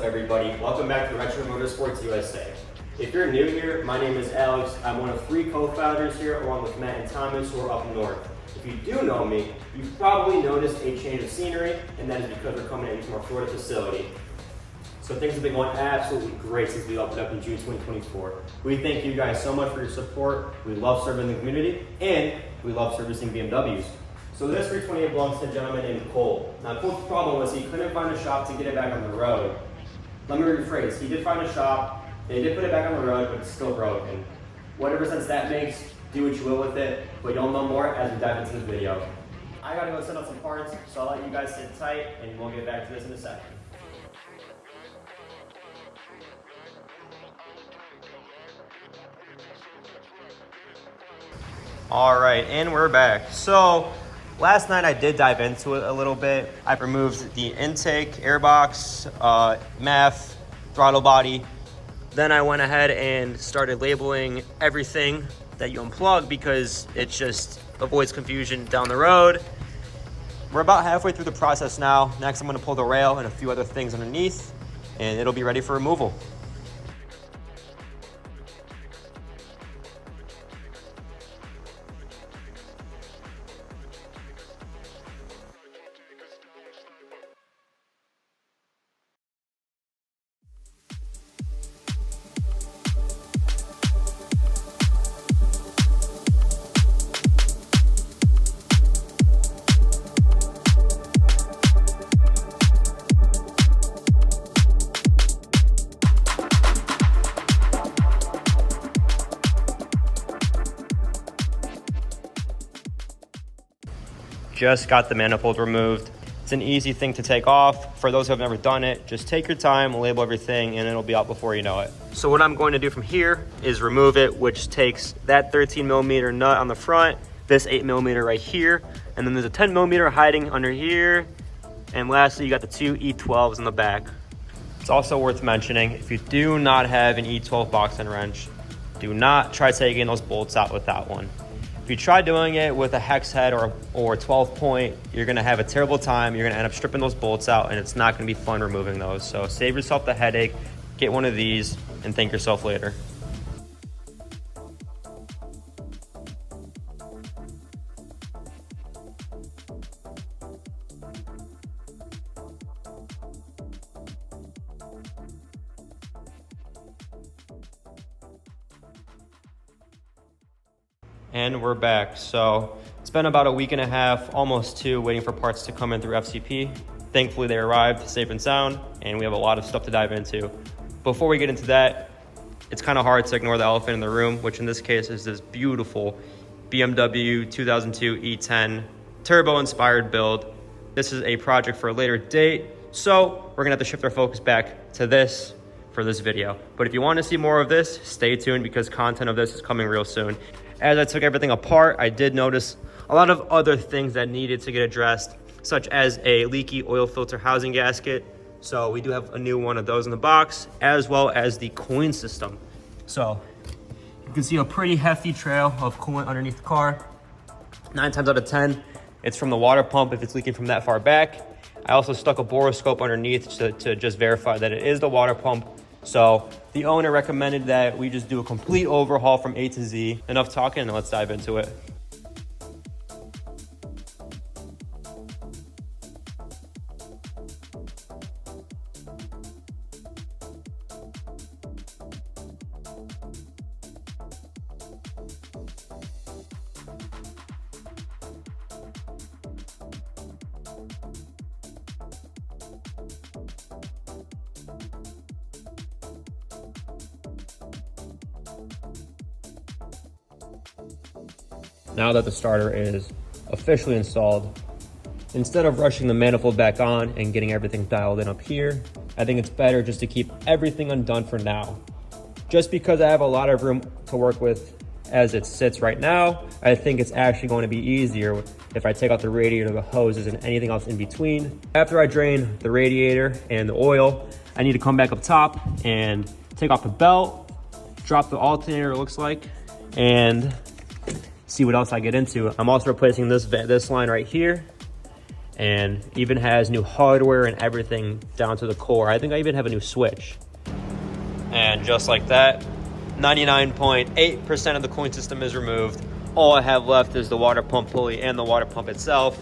everybody? Welcome back to Retro Motorsports USA. If you're new here, my name is Alex. I'm one of 3 co-founders here, along with Matt and Thomas, who are up north. If you do know me, you've probably noticed a change of scenery, and that is because we're coming into our Florida facility. So things have been going absolutely great since we opened up in June 2024. We thank you guys so much for your support. We love serving the community, and we love servicing BMWs. So this 328 belongs to a gentleman named Colt. Now Colt's problem was he couldn't find a shop to get it back on the road. Let me rephrase, he did find a shop, they did put it back on the road, but it's still broken. Whatever sense that makes, do what you will with it, but you'll know more as we dive into this video. I gotta go set up some parts, so I'll let you guys sit tight, and we'll get back to this in a second. All right, and we're back. So last night I did dive into it a little bit. I removed the intake, airbox, MAF, throttle body. Then I went ahead and started labeling everything that you unplug because it just avoids confusion down the road. We're about halfway through the process now. Next I'm gonna pull the rail and a few other things underneath, and it'll be ready for removal. Just got the manifold removed. It's an easy thing to take off. For those who have never done it, just take your time, label everything, and it'll be out before you know it. So what I'm going to do from here is remove it, which takes that 13mm nut on the front, this 8mm right here, and then there's a 10mm hiding under here. And lastly, you got the 2 E12s in the back. It's also worth mentioning, if you do not have an E12 box and wrench, do not try taking those bolts out without one. If you try doing it with a hex head or 12 point, you're gonna have a terrible time. You're gonna end up stripping those bolts out, and it's not gonna be fun removing those. So save yourself the headache, get one of these, and thank yourself later. And we're back. So it's been about a week and a half, almost 2, waiting for parts to come in through FCP. Thankfully they arrived safe and sound, and we have a lot of stuff to dive into. Before we get into that, it's kind of hard to ignore the elephant in the room, which in this case is this beautiful BMW 2002 E10 turbo-inspired build. This is a project for a later date, so we're gonna have to shift our focus back to this for this video. But if you want to see more of this, stay tuned because content of this is coming real soon. As I took everything apart, I did notice a lot of other things that needed to get addressed, such as a leaky oil filter housing gasket. So we do have a new one of those in the box, as well as the cooling system. So you can see a pretty hefty trail of coolant underneath the car. 9 times out of 10, it's from the water pump if it's leaking from that far back. I also stuck a boroscope underneath to just verify that it is the water pump. So the owner recommended that we just do a complete overhaul from A to Z. Enough talking, and let's dive into it. Now that the starter is officially installed, instead of rushing the manifold back on and getting everything dialed in up here, I think it's better just to keep everything undone for now. Just because I have a lot of room to work with as it sits right now, I think it's actually going to be easier if I take out the radiator, the hoses, and anything else in between. After I drain the radiator and the oil, I need to come back up top and take off the belt, drop the alternator, it looks like, and see what else I get into. I'm also replacing this line right here, and even has new hardware and everything down to the core. I think I even have a new switch. And just like that, 99.8% of the cooling system is removed. All I have left is the water pump pulley and the water pump itself.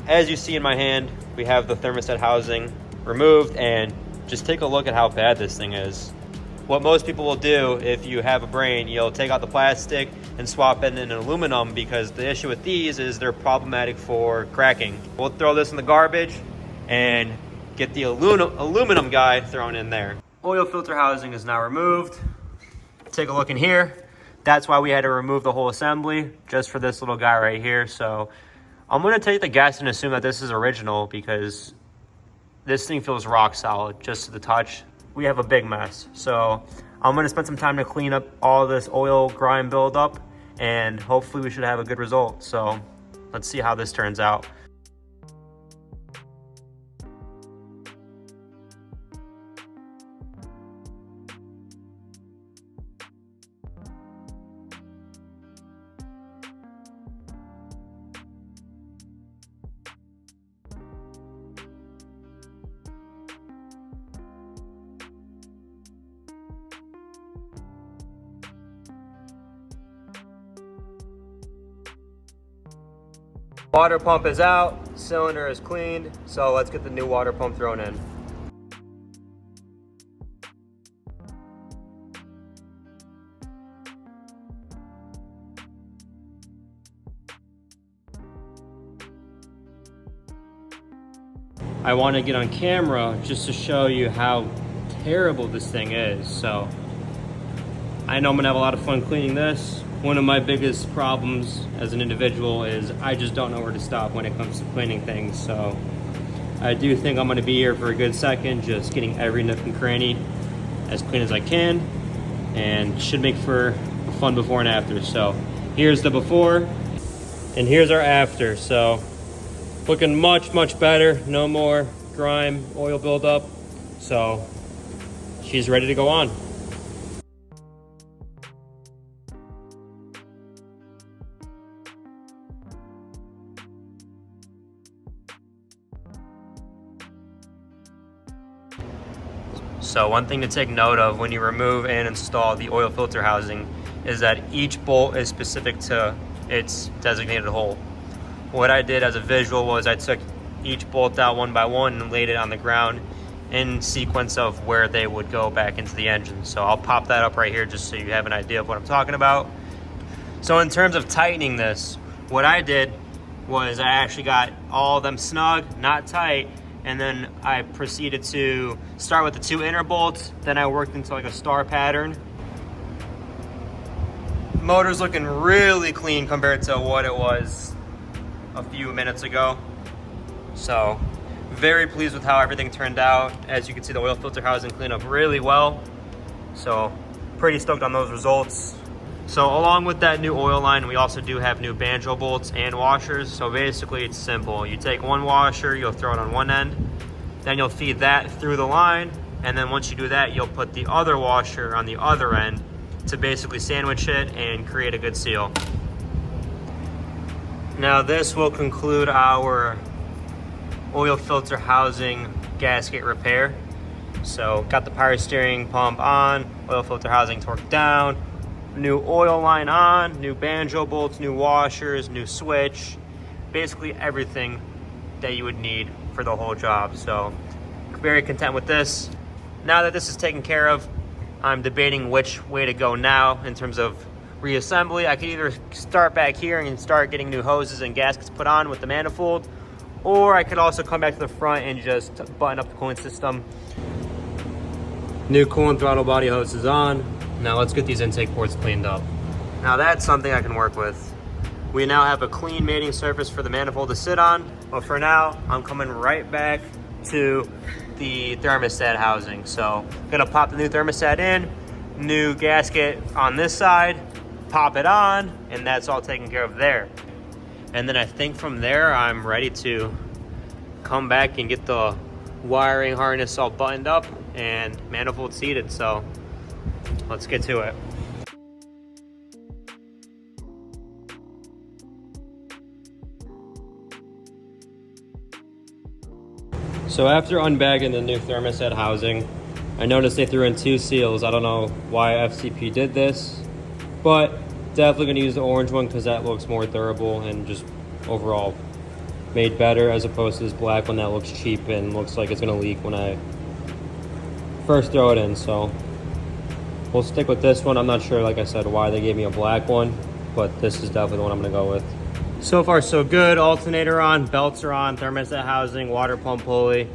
As you see in my hand, we have the thermostat housing removed, and just take a look at how bad this thing is. What most people will do, if you have a brain, you'll take out the plastic and swap it in aluminum, because the issue with these is they're problematic for cracking. We'll throw this in the garbage and get the aluminum guy thrown in there. Oil filter housing is now removed. Take a look in here. That's why we had to remove the whole assembly, just for this little guy right here. So I'm gonna take the guess and assume that this is original, because this thing feels rock solid just to the touch. We have a big mess. So I'm gonna spend some time to clean up all this oil grime buildup, and hopefully we should have a good result. So let's see how this turns out. Water pump is out, cylinder is cleaned, so let's get the new water pump thrown in. I want to get on camera just to show you how terrible this thing is. So I know I'm gonna have a lot of fun cleaning this. One of my biggest problems as an individual is I just don't know where to stop when it comes to cleaning things. So I do think I'm gonna be here for a good second, just getting every nook and cranny as clean as I can, and should make for a fun before and after. So here's the before and here's our after. So looking much, much better. No more grime, oil buildup. So she's ready to go on. So one thing to take note of when you remove and install the oil filter housing is that each bolt is specific to its designated hole. What I did as a visual was I took each bolt out one by one and laid it on the ground in sequence of where they would go back into the engine. So I'll pop that up right here just so you have an idea of what I'm talking about. So in terms of tightening this, what I did was I actually got all of them snug, not tight, and then I proceeded to start with the two inner bolts. Then I worked into like a star pattern. Motor's looking really clean compared to what it was a few minutes ago. So very pleased with how everything turned out. As you can see, the oil filter housing cleaned up really well. So pretty stoked on those results. So along with that new oil line, we also do have new banjo bolts and washers. So basically it's simple. You take one washer, you'll throw it on one end, then you'll feed that through the line. And then once you do that, you'll put the other washer on the other end to basically sandwich it and create a good seal. Now this will conclude our oil filter housing gasket repair. So got the power steering pump on, oil filter housing torqued down, new oil line on, new banjo bolts, new washers, new switch, basically everything that you would need for the whole job. So very content with this. Now that this is taken care of, I'm debating which way to go now in terms of reassembly. I could either start back here and start getting new hoses and gaskets put on with the manifold, or I could also come back to the front and just button up the coolant system. New coolant throttle body hose is on. Now let's get these intake ports cleaned up. Now that's something I can work with. We now have a clean mating surface for the manifold to sit on, but for now, I'm coming right back to the thermostat housing. So I'm gonna pop the new thermostat in, new gasket on this side, pop it on, and that's all taken care of there. And then I think from there, I'm ready to come back and get the wiring harness all buttoned up and manifold seated. So let's get to it. So after unbagging the new thermostat housing, I noticed they threw in 2 seals. I don't know why FCP did this, but definitely gonna use the orange one because that looks more durable and just overall made better, as opposed to this black one that looks cheap and looks like it's gonna leak when I first throw it in. So we'll stick with this one. I'm not sure, like I said, why they gave me a black one, but this is definitely the one I'm gonna go with. So far so good. Alternator on, belts are on, thermostat housing, water pump pulley.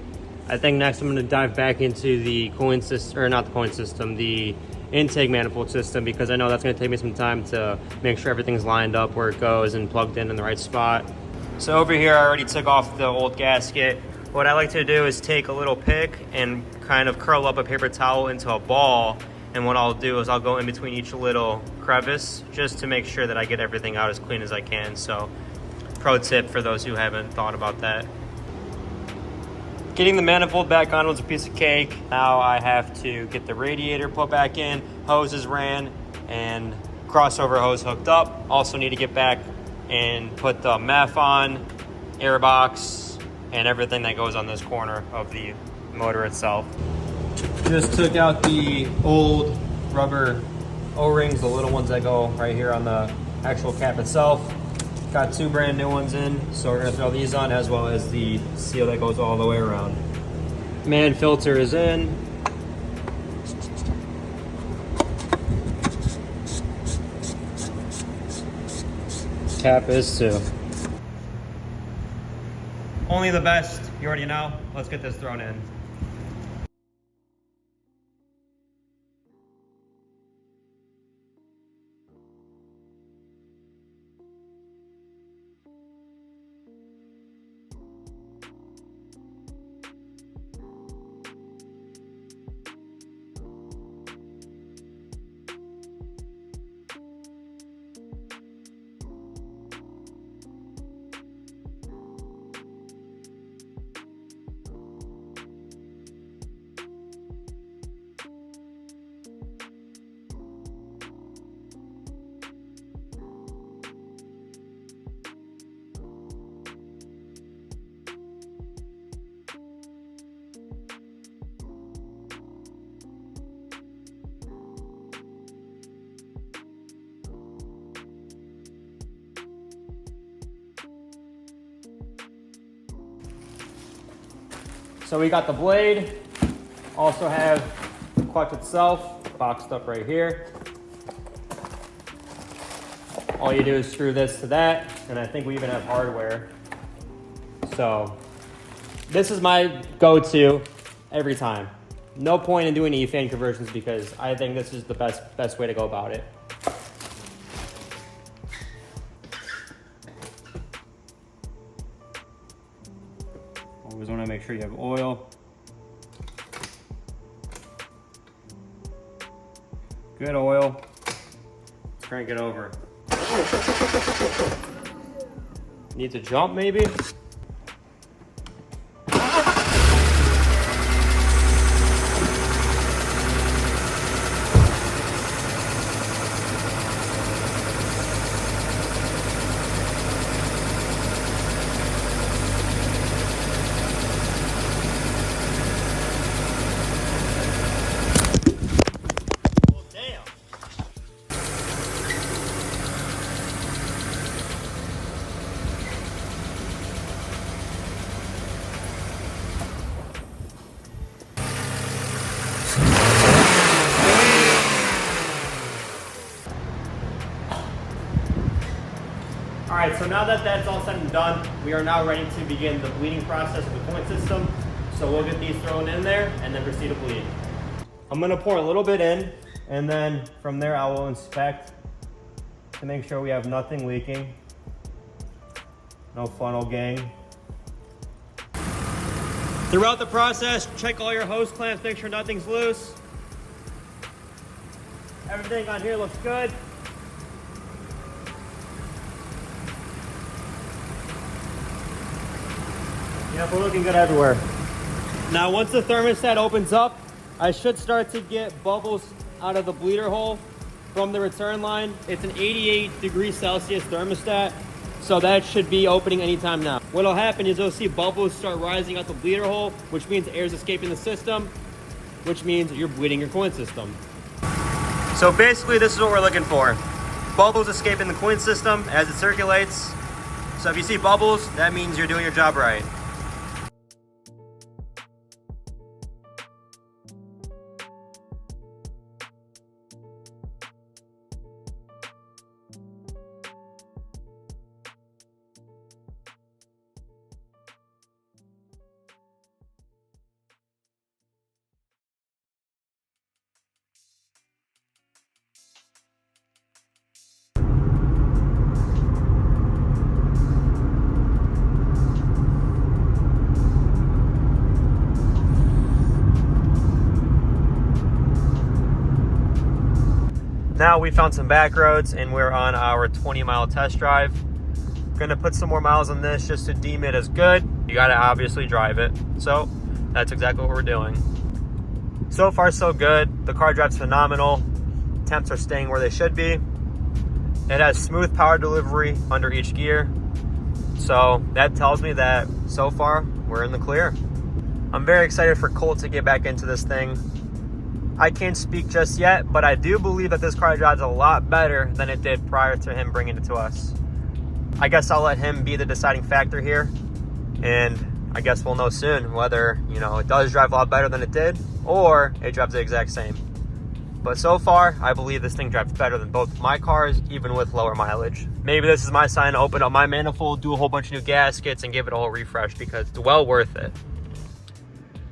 I think next I'm gonna dive back into the cooling system, or not the cooling system, the intake manifold system, because I know that's gonna take me some time to make sure everything's lined up where it goes and plugged in the right spot. So over here, I already took off the old gasket. What I like to do is take a little pick and kind of curl up a paper towel into a ball. And what I'll do is I'll go in between each little crevice just to make sure that I get everything out as clean as I can. So pro tip for those who haven't thought about that. Getting the manifold back on was a piece of cake. Now I have to get the radiator put back in, hoses ran, and crossover hose hooked up. Also need to get back and put the MEF on, air box, and everything that goes on this corner of the motor itself. Just took out the old rubber O-rings, the little ones that go right here on the actual cap itself. Got 2 brand new ones in, so we're gonna throw these on, as well as the seal that goes all the way around. Man filter is in. Cap is too. Only the best, you already know. Let's get this thrown in. So we got the blade, also have the clutch itself boxed up right here. All you do is screw this to that, and I think we even have hardware. So this is my go-to every time. No point in doing E-fan conversions because I think this is the best way to go about it. Always want to make sure you have oil. Good oil. Let's crank it over. Needs a jump maybe? All right, so now that that's all said and done, we are now ready to begin the bleeding process of the cooling system. So we'll get these thrown in there and then proceed to bleed. I'm gonna pour a little bit in, and then from there I will inspect to make sure we have nothing leaking. No funnel gang. Throughout the process, check all your hose clamps, make sure nothing's loose. Everything on here looks good. Yep, we're looking good everywhere. Now, once the thermostat opens up, I should start to get bubbles out of the bleeder hole from the return line. It's an 88 degrees Celsius thermostat. So that should be opening anytime now. What'll happen is you'll see bubbles start rising out the bleeder hole, which means air is escaping the system, which means you're bleeding your coolant system. So basically this is what we're looking for. Bubbles escaping the coolant system as it circulates. So if you see bubbles, that means you're doing your job right. Now we found some back roads and we're on our 20-mile test drive. Gonna put some more miles on this just to deem it as good. You gotta obviously drive it. So that's exactly what we're doing. So far so good. The car drives phenomenal. Temps are staying where they should be. It has smooth power delivery under each gear. So that tells me that so far we're in the clear. I'm very excited for Colt to get back into this thing. I can't speak just yet, but I do believe that this car drives a lot better than it did prior to him bringing it to us. I guess I'll let him be the deciding factor here, and I guess we'll know soon whether, you know, it does drive a lot better than it did or it drives the exact same. But so far, I believe this thing drives better than both my cars, even with lower mileage. Maybe this is my sign to open up my manifold, do a whole bunch of new gaskets, and give it a whole refresh because it's well worth it.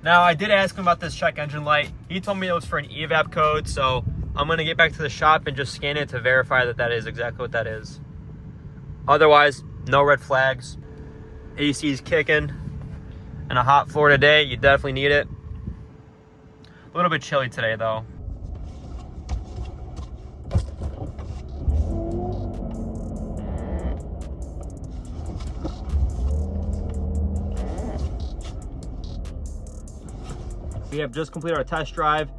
Now, I did ask him about this check engine light. He told me it was for an evap code, so I'm gonna get back to the shop and just scan it to verify that that is exactly what that is. Otherwise, no red flags. AC's kicking. And a hot Florida day, you definitely need it. A little bit chilly today, though. We have just completed our test drive.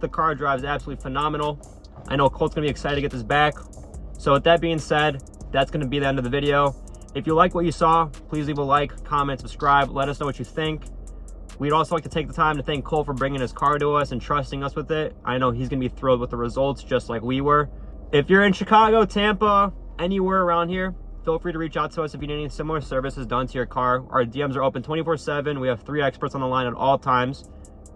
The car drives absolutely phenomenal. I know Colt's gonna be excited to get this back. So with that being said, that's gonna be the end of the video. If you like what you saw, please leave a like, comment, subscribe, let us know what you think. We'd also like to take the time to thank Colt for bringing his car to us and trusting us with it. I know he's gonna be thrilled with the results just like we were. If you're in Chicago, Tampa, anywhere around here, feel free to reach out to us if you need any similar services done to your car. Our DMs are open 24/7. We have 3 experts on the line at all times.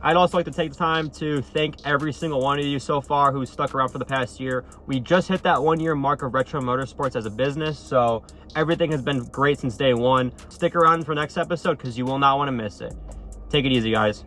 I'd also like to take the time to thank every single one of you so far who's stuck around for the past year. We just hit that 1-year mark of Retro Motorsports as a business, so everything has been great since day one. Stick around for next episode because you will not want to miss it. Take it easy, guys.